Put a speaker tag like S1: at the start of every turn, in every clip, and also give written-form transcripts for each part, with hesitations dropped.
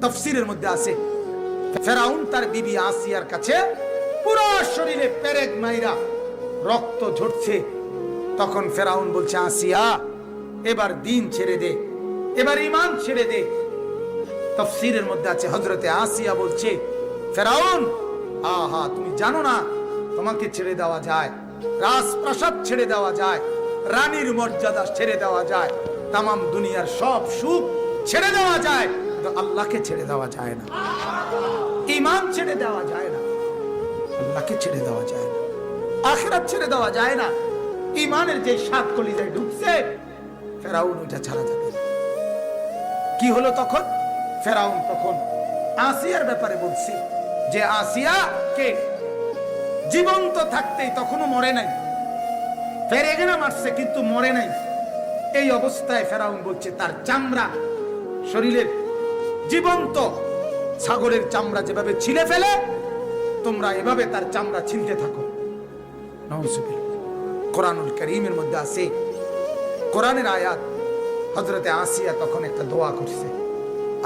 S1: তাফসীরের মধ্যে আছে ফেরাউন তার বিবি আসিয়ার কাছে পুরো শরীরে পেরেক মাইরা রক্ত ঝরছে। তখন ফেরাউন বলছে, আসিয়া এবার দিন ছেড়ে দে, এবার ঈমান ছেড়ে দে। তাফসীরের মধ্যে আছে হযরতে আসিয়া বলছে, ফেরাউন আহা তুমি জানো না তোমাকে ছেড়ে দেওয়া যায়, রাজপ্রাসাদ ছেড়ে দেওয়া যায়, রানীর মর্যাদা ছেড়ে দেওয়া যায়, তাম দুনিয়ার সব সুখ ছেড়ে দেওয়া যায়, কিন্তু আল্লাহকে ছেড়ে দেওয়া যায় না, ঈমান ছেড়ে দেওয়া যায় না, আল্লাহকে ছেড়ে দেওয়া যায় না, আখিরাত ছেড়ে দেওয়া যায় না। ঈমানের যে স্বাদ কলিজায় ঢুকছে, ফেরাউন ওইটা ছাড়া যাবে না। কি হলো তখন? ফেরাউন তখন আসিয়ার ব্যাপারে বলছে যে আসিয়া কে জীবন্ত থাকতেই তখনও মরে নাই, ফেরেগনা মারছে কিন্তু মরে নাই। এই অবস্থায় ফেরাউন বলছে তার চামড়া, শরীরের জীবন্ত ছাগলের চামড়া যেভাবে ছিলে ফেলে, তোমরা এভাবে তার চামড়া ছিলতে থাকো। নাউজুবিল্লাহ। কোরআনুল কারীমের মধ্যে আছে, কোরআনের আয়াত, হযরতে আসিয়া তখন একটা দোয়া করছে,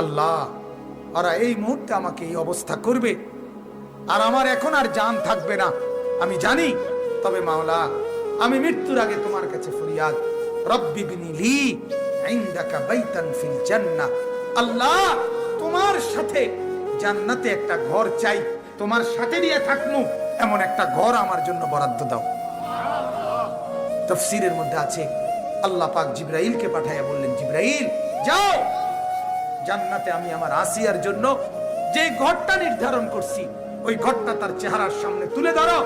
S1: আল্লাহ ওরা এই মুহূর্তে আমাকে এই অবস্থা করবে আর আমার এখন আর জান থাকবে না আমি জানি, তবে মাওলা আমি মৃত্যুর আগে তোমার কাছে ফরিয়াদ, রব্বি বিনি লি ইনদাকা বাইতান ফিল জান্নাহ, আল্লাহ তোমার সাথে জান্নাতে একটা ঘর চাই, তোমার সাথে নিয়ে থাকমু এমন একটা ঘর আমার জন্য বরাদ্দ দাও। তাফসীরের মধ্যে আছে আল্লাহ পাক জিবরাইলকে পাঠাইয়া বললেন, জিবরাইল যাও জান্নাতে আমি আমার আসিয়ার জন্য যে ঘরটা নির্ধারণ করছি ওই ঘরটা তার চেহারার সামনে তুলে ধরো,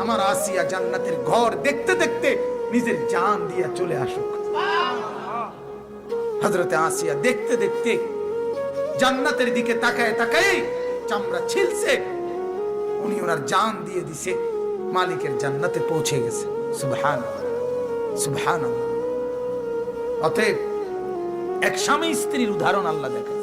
S1: আমার আসিয়া জান্নাতের ঘর দেখতে দেখতে নিজের জান দিয়ে চলে আসুক। হযরতে আসিয়া দেখতে দেখতে জান্নাতের দিকে তাকায় তাকায় চামড়া ছিলছে, উনি ওনার জান দিয়ে দিছে, মালিকের জান্নাতে পৌঁছে গেছে। সুবহানাল্লাহ, সুবহানাল্লাহ। অতএব এক স্বামী স্ত্রীর উদাহরণ আল্লাহ দেখে।